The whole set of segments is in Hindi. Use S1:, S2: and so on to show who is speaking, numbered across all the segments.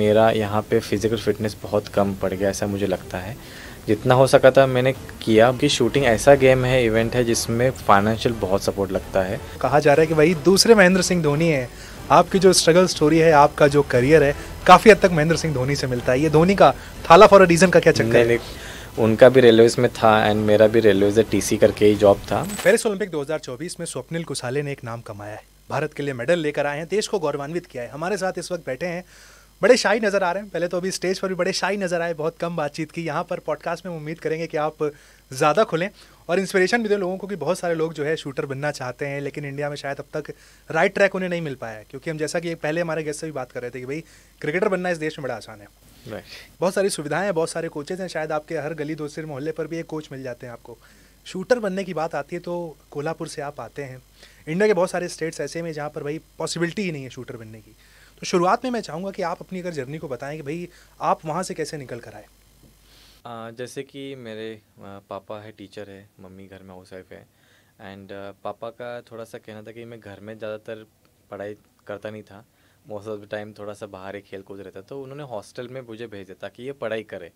S1: मेरा यहाँ पे फिज़िकल फिटनेस बहुत कम पड़ गया, ऐसा मुझे लगता है। जितना हो सका था मैंने किया कि शूटिंग ऐसा गेम है, इवेंट है जिसमें फाइनेंशियल बहुत सपोर्ट लगता है।
S2: कहा जा रहा है कि भाई दूसरे महेंद्र सिंह धोनी है। आपकी जो स्ट्रगल स्टोरी है, आपका जो करियर है, काफ़ी हद तक महेंद्र सिंह धोनी से मिलता है। ये धोनी का थाला फॉर अ रीज़न का क्या चक्कर है?
S1: उनका भी रेलवेज़ में था एंड मेरा भी रेलवेज़ टीसी करके ही जॉब था।
S2: पेरिस ओलंपिक 2024 में स्वप्निल कुसाले ने एक नाम कमाया है, भारत के लिए मेडल लेकर आए हैं, देश को गौरवान्वित किया है। हमारे साथ इस वक्त बैठे हैं, बड़े शाई नज़र आ रहे हैं। पहले तो अभी स्टेज पर भी बड़े शाई नज़र आए, बहुत कम बातचीत की। यहाँ पर पॉडकास्ट में उम्मीद करेंगे कि आप ज़्यादा खुलें और इंस्पिरेशन भी दें लोगों को, कि बहुत सारे लोग जो है शूटर बनना चाहते हैं, लेकिन इंडिया में शायद अब तक राइट ट्रैक उन्हें नहीं मिल पाया है। क्योंकि हम जैसा कि पहले हमारे गेस्ट से भी बात कर रहे थे कि भाई क्रिकेटर बनना इस देश में बड़ा आसान है। बहुत सारी सुविधाएं हैं, बहुत सारे कोचेज हैं, शायद आपके हर गली दूसरे मोहल्ले पर भी एक कोच मिल जाते हैं आपको। शूटर बनने की बात आती है तो कोल्हापुर से आप आते हैं। इंडिया के बहुत सारे स्टेट्स ऐसे में जहाँ पर भाई पॉसिबिलिटी ही नहीं है शूटर बनने की। तो शुरुआत में मैं चाहूँगा कि आप अपनी अगर जर्नी को बताएं कि भाई आप वहाँ से कैसे निकल कर आए।
S1: जैसे कि मेरे पापा है टीचर है, मम्मी घर में हाउस वाइफ है एंड पापा का थोड़ा सा कहना था कि मैं घर में ज़्यादातर पढ़ाई करता नहीं था, मोस्ट ऑफ द टाइम थोड़ा सा बाहर ही खेल कूद रहता, तो उन्होंने हॉस्टल में मुझे भेज दिया ताकि ये पढ़ाई करे।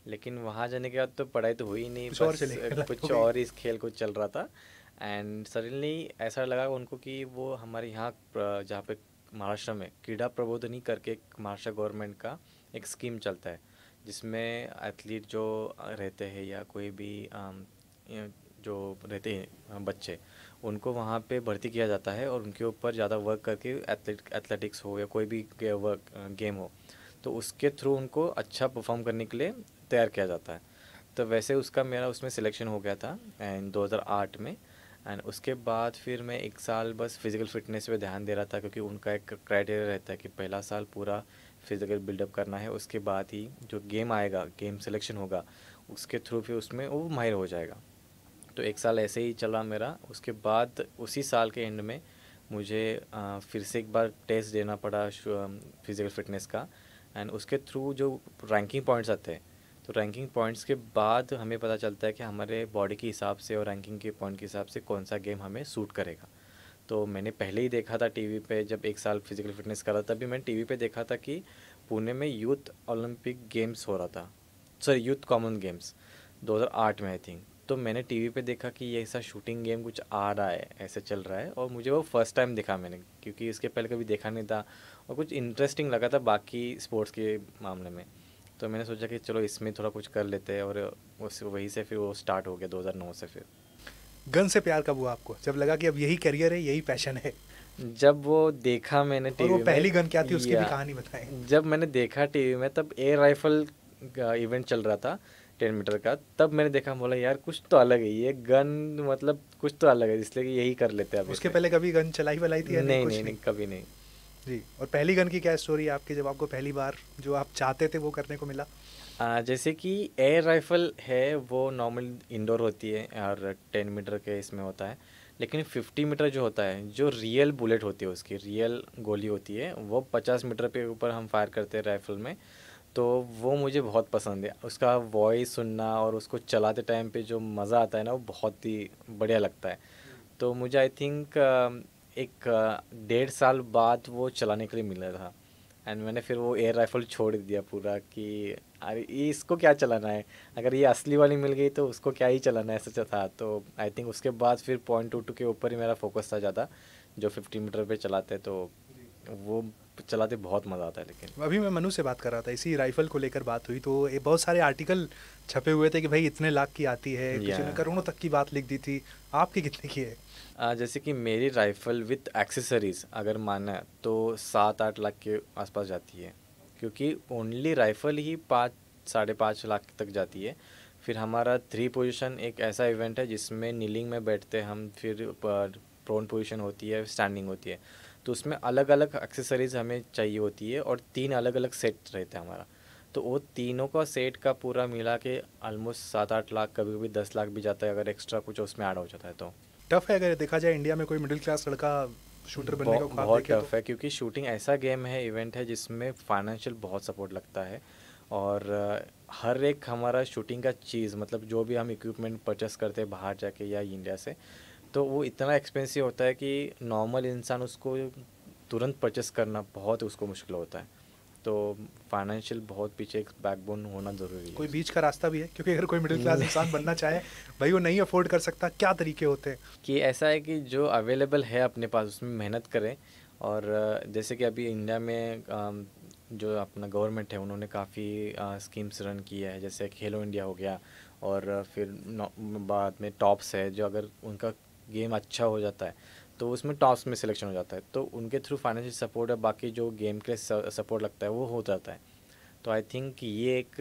S1: लेकिन वहाँ जाने के बाद तो पढ़ाई तो हुई नहीं,
S2: कुछ और
S1: बस
S2: चले
S1: कुछ और इस खेल कूद चल रहा था। एंड सडनली ऐसा लगा उनको कि वो हमारे यहाँ जहाँ पे महाराष्ट्र में क्रीड़ा प्रबोधिनी करके एक महाराष्ट्र गवर्नमेंट का एक स्कीम चलता है, जिसमें एथलीट जो रहते हैं या कोई भी जो रहते हैं बच्चे, उनको वहाँ पे भर्ती किया जाता है और उनके ऊपर ज़्यादा वर्क करके एथलेटिक्स हो या कोई भी गेम हो, तो उसके थ्रू उनको अच्छा परफॉर्म करने के लिए तैयार किया जाता है। तो वैसे उसका मेरा उसमें सिलेक्शन हो गया था एंड 2008 में। एंड उसके बाद फिर मैं एक साल बस फिज़िकल फिटनेस पे ध्यान दे रहा था, क्योंकि उनका एक क्राइटेरिया रहता है कि पहला साल पूरा फिज़िकल बिल्डअप करना है, उसके बाद ही जो गेम आएगा, गेम सिलेक्शन होगा, उसके थ्रू फिर उसमें वो माहिर हो जाएगा। तो एक साल ऐसे ही चला मेरा। उसके बाद उसी साल के एंड में मुझे फिर से एक बार टेस्ट देना पड़ा फिज़िकल फिटनेस का, एंड उसके थ्रू जो रैंकिंग पॉइंट्स आते हैं, तो रैंकिंग पॉइंट्स के बाद हमें पता चलता है कि हमारे बॉडी के हिसाब से और रैंकिंग के पॉइंट के हिसाब से कौन सा गेम हमें सूट करेगा। तो मैंने पहले ही देखा था टीवी पे, जब एक साल फिज़िकल फिटनेस करा तभी मैंने टीवी पे देखा था कि पुणे में यूथ ओलंपिक गेम्स हो रहा था, सॉरी यूथ कॉमन गेम्स 2008 में आई थिंक। तो मैंने टीवी पे देखा कि ये ऐसा शूटिंग गेम कुछ आ रहा है, ऐसे चल रहा है, और मुझे वो फर्स्ट टाइम देखा मैंने, क्योंकि इसके पहले कभी देखा नहीं था और कुछ इंटरेस्टिंग लगा था बाकी स्पोर्ट्स के मामले में। तो मैंने सोचा कि चलो इसमें थोड़ा कुछ कर लेते हैं, और उस वहीं से फिर वो स्टार्ट हो गया 2009 से। फिर
S2: गन से प्यार कब हुआ आपको, जब लगा कि अब यही करियर है, यही पैशन है?
S1: जब वो देखा मैंने
S2: और वो
S1: टीवी
S2: पहली
S1: में,
S2: गन क्या थी, उसकी भी
S1: या
S2: कहानी बताएं।
S1: जब मैंने देखा टीवी में तब एयर राइफल का इवेंट चल रहा था 10 मीटर का, तब मैंने देखा, बोला यार कुछ तो अलग है ये गन, मतलब कुछ तो अलग है, इसलिए कि यही कर लेते हैं अब
S2: उसके
S1: इसमें।
S2: पहले कभी गन चलाई वलाई थी या नहीं?
S1: नहीं
S2: कुछ
S1: नहीं
S2: नहीं।
S1: नहीं, कभी नहीं।
S2: जी, और पहली गन की क्या स्टोरी है आपकी, जब आपको पहली बार जो आप चाहते थे वो करने को मिला?
S1: जैसे कि एयर राइफल है वो नॉर्मल इंडोर होती है और 10 मीटर के इसमें होता है, लेकिन 50 मीटर जो होता है, जो रियल बुलेट होती है, उसकी रियल गोली होती है, वो 50 मीटर पे ऊपर हम फायर करते हैं राइफल में। तो वो मुझे बहुत पसंद है, उसका वॉइस सुनना और उसको चलाते टाइम पे जो मज़ा आता है ना, वो बहुत ही बढ़िया लगता है। तो मुझे आई थिंक एक 1.5 साल बाद वो चलाने के लिए मिला था, एंड मैंने फिर वो एयर राइफल छोड़ दिया पूरा कि अरे ये इसको क्या चलाना है, अगर ये असली वाली मिल गई तो उसको क्या ही चलाना है, ऐसा था। तो आई थिंक उसके बाद फिर .22 के ऊपर ही मेरा फोकस था ज़्यादा, जो 50 मीटर पे चलाते, तो वो चलाते बहुत मज़ा आता है। लेकिन
S2: अभी मैं मनु से बात कर रहा था, इसी राइफल को लेकर बात हुई, तो ये बहुत सारे आर्टिकल छपे हुए थे कि भाई इतने लाख की आती है, किसी ने
S1: या
S2: करोड़ों तक की बात लिख दी थी। आपकी कितने की है?
S1: जैसे कि मेरी राइफ़ल विथ एक्सेसरीज़ अगर माना तो 7-8 लाख के आसपास जाती है, क्योंकि ओनली राइफ़ल ही 5-5.5 लाख तक जाती है। फिर हमारा 3 पोजीशन एक ऐसा इवेंट है जिसमें नीलिंग में बैठते हैं हम, फिर प्रोन पोजीशन होती है, स्टैंडिंग होती है, तो उसमें अलग अलग एक्सेसरीज़ हमें चाहिए होती है और 3 अलग अलग सेट रहता है हमारा। तो वो तीनों का सेट का पूरा मिला के ऑलमोस्ट 7-8 लाख, कभी कभी 10 लाख भी जाता है अगर एक्स्ट्रा कुछ उसमें ऐड हो जाता है तो।
S2: टफ है अगर देखा जाए, इंडिया में कोई मिडिल क्लास लड़का शूटर बनने का ख्वाब
S1: बहुत
S2: देखे तो।
S1: टफ है, क्योंकि शूटिंग ऐसा गेम है, इवेंट है जिसमें फाइनेंशियल बहुत सपोर्ट लगता है। और हर एक हमारा शूटिंग का चीज़, मतलब जो भी हम इक्विपमेंट परचेस करते हैं बाहर जाके या इंडिया से, तो वो इतना एक्सपेंसिव होता है कि नॉर्मल इंसान उसको तुरंत परचेस करना बहुत उसको मुश्किल होता है। तो फाइनेंशियल बहुत पीछे एक बैकबोन होना ज़रूरी है।
S2: कोई बीच का रास्ता भी है, क्योंकि अगर कोई मिडिल क्लास इंसान बनना चाहे, भाई वो नहीं अफोर्ड कर सकता, क्या तरीके होते हैं?
S1: कि ऐसा है कि जो अवेलेबल है अपने पास उसमें मेहनत करें। और जैसे कि अभी इंडिया में जो अपना गवर्नमेंट है उन्होंने काफ़ी स्कीम्स रन की है, जैसे खेलो इंडिया हो गया। और फिर बाद में टॉप्स है, जो अगर उनका गेम अच्छा हो जाता है तो उसमें टॉप्स में सिलेक्शन हो जाता है, तो उनके थ्रू फाइनेंशियल सपोर्ट है, बाकी जो गेम के सपोर्ट लगता है वो हो जाता है। तो आई थिंक ये एक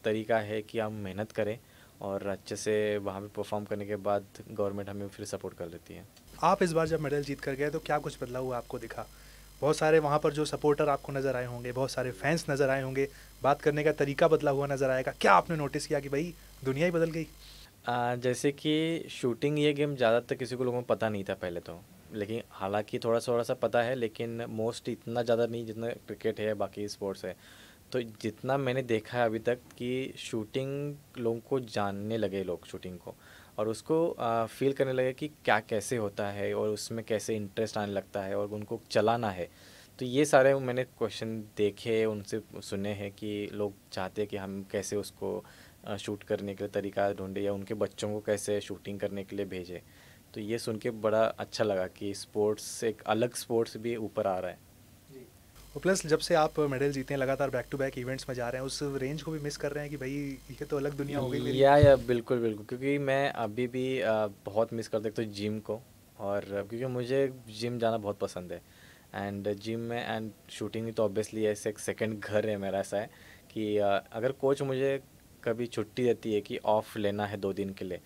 S1: तरीका है कि हम मेहनत करें और अच्छे से वहाँ पे परफॉर्म करने के बाद गवर्नमेंट हमें फिर सपोर्ट कर लेती है।
S2: आप इस बार जब मेडल जीत कर गए तो क्या कुछ बदला हुआ आपको दिखा? बहुत सारे वहाँ पर जो सपोर्टर आपको नज़र आए होंगे, बहुत सारे फैंस नज़र आए होंगे, बात करने का तरीका बदला हुआ नज़र आएगा, क्या आपने नोटिस किया कि भाई दुनिया ही बदल गई?
S1: जैसे कि शूटिंग ये गेम ज़्यादातर किसी को लोगों को पता नहीं था पहले तो, लेकिन हालांकि थोड़ा सा पता है, लेकिन मोस्ट इतना ज़्यादा नहीं जितना क्रिकेट है या बाकी स्पोर्ट्स है। तो जितना मैंने देखा है अभी तक कि शूटिंग लोगों को जानने लगे लोग शूटिंग को, और उसको फील करने लगे कि क्या कैसे होता है और उसमें कैसे इंटरेस्ट आने लगता है और उनको चलाना है। तो ये सारे मैंने क्वेश्चन देखे, उनसे सुने हैं कि लोग चाहते हैं कि हम कैसे उसको शूट करने के लिए तरीका ढूंढे या उनके बच्चों को कैसे शूटिंग करने के लिए भेजे। तो ये सुन के बड़ा अच्छा लगा कि स्पोर्ट्स, एक अलग स्पोर्ट्स भी ऊपर आ रहा है।
S2: और प्लस जब से आप मेडल जीते हैं, लगातार बैक टू बैक इवेंट्स में जा रहे हैं, उस रेंज को भी मिस कर रहे हैं कि भाई ये तो अलग दुनिया हो गई मेरी?
S1: या बिल्कुल बिल्कुल, क्योंकि मैं अभी भी बहुत मिस करता हूँ तो जिम को। और क्योंकि मुझे जिम जाना बहुत पसंद है, एंड जिम में एंड शूटिंग तो ऑब्वियसली ऐसे एक सेकंड घर है मेरा। ऐसा है कि अगर कोच मुझे कभी छुट्टी देती है कि ऑफ लेना है 2 दिन के लिए,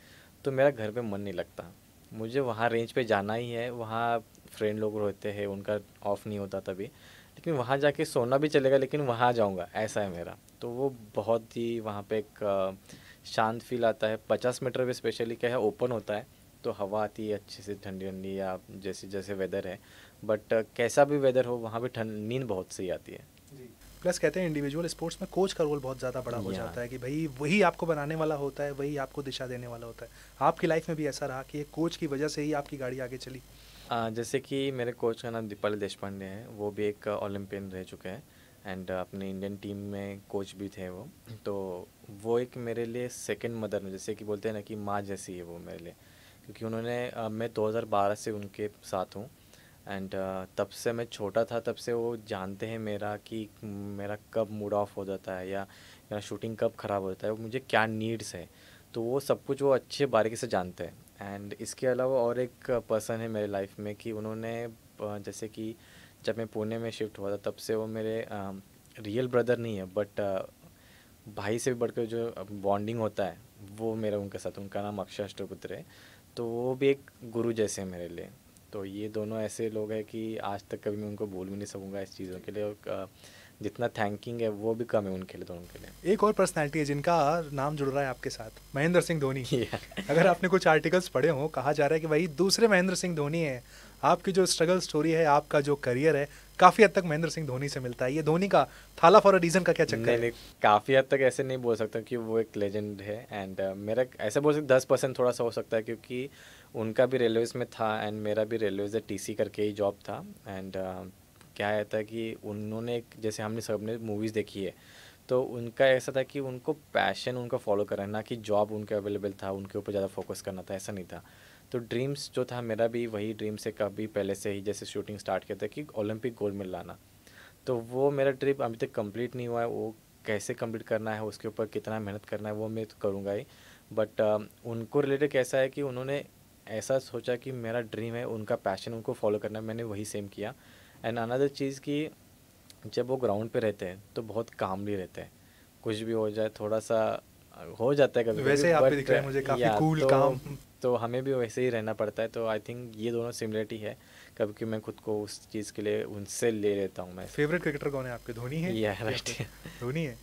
S1: तो मेरा घर पे मन नहीं लगता। मुझे वहाँ रेंज पे जाना ही है, वहाँ फ्रेंड लोग रहते हैं, उनका ऑफ नहीं होता तभी, लेकिन वहाँ जाके सोना भी चलेगा लेकिन वहाँ जाऊँगा, ऐसा है मेरा। तो वो बहुत ही वहाँ पे एक शांत फील आता है। 50 मीटर पे स्पेशली क्या है, ओपन होता है तो हवा आती है अच्छे से, ठंडी ठंडी, या जैसे जैसे वेदर है, बट कैसा भी वेदर हो वहाँ पे नींद बहुत सही आती है।
S2: प्लस कहते हैं इंडिविजुअल स्पोर्ट्स में कोच का रोल बहुत ज़्यादा बड़ा हो
S1: या
S2: जाता है कि भाई वही आपको बनाने वाला होता है, वही आपको दिशा देने वाला होता है। आपकी लाइफ में भी ऐसा रहा कि एक कोच की वजह से ही आपकी गाड़ी आगे चली?
S1: जैसे कि मेरे कोच का नाम दीपाली देशपांडे है, वो भी एक ओलंपियन रह चुके हैं, एंड अपने इंडियन टीम में कोच भी थे वो। तो वो एक मेरे लिए सेकंड मदर में, जैसे कि बोलते हैं ना कि माँ जैसी है वो मेरे लिए, क्योंकि उन्होंने मैं 2012 से उनके साथ हूँ। एंड तब से मैं छोटा था, तब से वो जानते हैं मेरा कि मेरा कब मूड ऑफ हो जाता है या मेरा शूटिंग कब ख़राब होता है, मुझे क्या नीड्स है, तो वो सब कुछ वो अच्छे बारीकी से जानते हैं। एंड इसके अलावा और एक पर्सन है मेरे लाइफ में कि उन्होंने जैसे कि जब मैं पुणे में शिफ्ट हुआ था तब से वो मेरे रियल ब्रदर नहीं है, बट भाई से भी बढ़कर जो बॉन्डिंग होता है वो मेरा उनके साथ, उनका नाम अक्षय अष्टपुत्र है। तो वो भी एक गुरु जैसे हैं मेरे लिए। तो ये दोनों ऐसे लोग हैं कि आज तक कभी मैं उनको भूल भी नहीं सकूँगा इस चीज़ों के लिए, और जितना थैंकिंग है वो भी कम है उनके लिए, दोनों के लिए।
S2: एक और पर्सनैलिटी है जिनका नाम जुड़ रहा है आपके साथ, महेंद्र सिंह धोनी।
S1: Yeah.
S2: अगर आपने कुछ आर्टिकल्स पढ़े हों, कहा जा रहा है कि भाई दूसरे महेंद्र सिंह धोनी है। आपकी जो स्ट्रगल स्टोरी है, आपका जो करियर है, काफ़ी हद तक महेंद्र सिंह धोनी से मिलता है। ये धोनी का थाला फॉर अ रीज़न का क्या चक्कर
S1: नहीं
S2: है?
S1: नहीं, काफ़ी हद तक ऐसे नहीं बोल सकता कि वो एक लेजेंड है। एंड मेरा ऐसे बोल सकते 10% थोड़ा सा हो सकता है, क्योंकि उनका भी रेलवेज़ में था एंड मेरा भी रेलवेज़ टीसी करके ही जॉब था। एंड क्या रहता है कि उन्होंने एक, जैसे हमने सबने मूवीज़ देखी है, तो उनका ऐसा था कि उनको पैशन उनका फॉलो करना है, ना कि जॉब उनके अवेलेबल था उनके ऊपर ज़्यादा फोकस करना था, ऐसा नहीं था। तो ड्रीम्स जो था मेरा भी वही ड्रीम से कभी पहले से ही, जैसे शूटिंग स्टार्ट किया था कि ओलंपिक गोल्ड मेडल लाना। तो वो मेरा ट्रिप अभी तक कंप्लीट नहीं हुआ है, वो कैसे कंप्लीट करना है, उसके ऊपर कितना मेहनत करना है वो मैं तो करूँगा ही। बट उनको रिलेटेड कैसा है कि उन्होंने ऐसा सोचा कि मेरा ड्रीम है, उनका पैशन उनको फॉलो करना है, मैंने वही सेम किया। एंड अनदर चीज़ कि जब वो ग्राउंड पे रहते हैं तो बहुत कामली रहते हैं, कुछ भी हो जाए थोड़ा सा हो जाता है कभी
S2: वैसे
S1: कभी,
S2: आप भी
S1: बट
S2: दिख रहे हैं मुझे काफ़ी
S1: या
S2: कूल काम।
S1: तो हमें भी वैसे ही रहना पड़ता है। तो आई थिंक ये दोनों सिमिलरिटी है, कभी कि मैं खुद को उस चीज़ के लिए उनसे ले लेता हूँ मैं।
S2: फेवरेट क्रिकेटर कौन है आपके, धोनी है?
S1: या राइट।
S2: धोनी है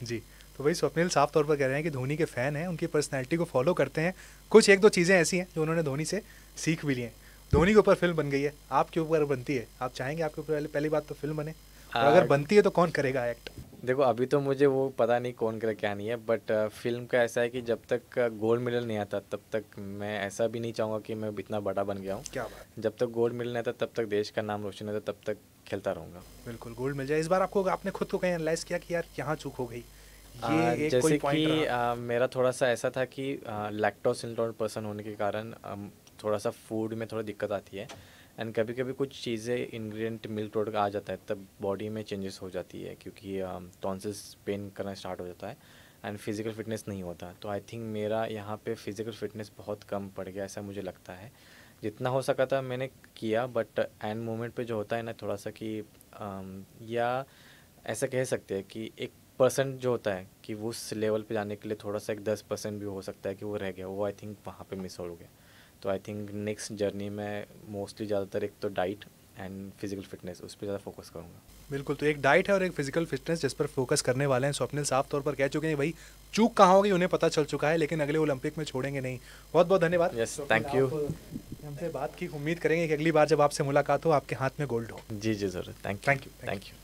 S2: जी। तो भाई स्वप्निल साफ तौर पर कह रहे हैं कि धोनी के फ़ैन हैं, उनकी पर्सनैलिटी को फॉलो करते हैं। कुछ एक दो चीज़ें ऐसी हैं जो उन्होंने धोनी से सीख भी ली हैं। धोनी के ऊपर फिल्म बन गई है, आपके ऊपर बनती है, आप चाहेंगे आपके ऊपर पहली बात तो फिल्म बने, और अगर बनती है तो कौन करेगा एक्ट?
S1: देखो अभी तो मुझे वो पता नहीं कौन करे क्या नहीं है, बट फिल्म का ऐसा है कि जब तक गोल्ड मेडल नहीं आता तब तक मैं ऐसा भी नहीं चाहूँगा कि मैं इतना बड़ा बन गया हूँ।
S2: क्या बात।
S1: जब तक गोल्ड मेडल नहीं आता तब तक देश का नाम रोशन होता, तब तक खेलता रहूँगा।
S2: बिल्कुल गोल्ड मिल जाए इस बार आपको, आपने खुद को कहीं एनालाइज किया कि यार यहाँ चूक हो गई, ये एक कोई
S1: जैसे
S2: पॉइंट
S1: कि
S2: रहा?
S1: मेरा थोड़ा सा ऐसा था कि लैक्टोज इंटॉलरेंट पर्सन होने के कारण थोड़ा सा फूड में थोड़ा दिक्कत आती है, एंड कभी कभी कुछ चीज़ें इंग्रेडिएंट मिल्क प्रोडक्ट आ जाता है तब बॉडी में चेंजेस हो जाती है, क्योंकि टॉन्सिल्स पेन करना स्टार्ट हो जाता है एंड फिज़िकल फिटनेस नहीं होता। तो आई थिंक मेरा यहाँ पे फिज़िकल फिटनेस बहुत कम पड़ गया, ऐसा मुझे लगता है। जितना हो सका था मैंने किया, बट एंड मोमेंट पे जो होता है ना थोड़ा सा कि या ऐसा कह सकते हैं कि 1% जो होता है कि वो उस लेवल पे जाने के लिए थोड़ा सा एक 10% भी हो सकता है कि वो रह गया, वो आई थिंक वहाँ पे मिस हो गया। तो आई थिंक नेक्स्ट जर्नी में मोस्टली ज़्यादातर एक तो डाइट एंड फिजिकल फिटनेस उस पर ज़्यादा फोकस करूँगा।
S2: बिल्कुल, तो एक डाइट है और एक फिजिकल फिटनेस जिस पर फोकस करने वाले हैं। स्वप्निल साफ तौर पर कह चुके हैं भाई चूक कहाँ होगी उन्हें पता चल चुका है, लेकिन अगले ओलंपिक में छोड़ेंगे नहीं। बहुत बहुत धन्यवाद।
S1: Yes,
S2: Swapnil,
S1: thank you.
S2: आप हमसे बात की, उम्मीद करेंगे कि अगली बार जब आपसे मुलाकात हो आपके हाथ में गोल्ड हो।
S1: जी जी ज़रूर, thank
S2: thank you.
S1: Thank you.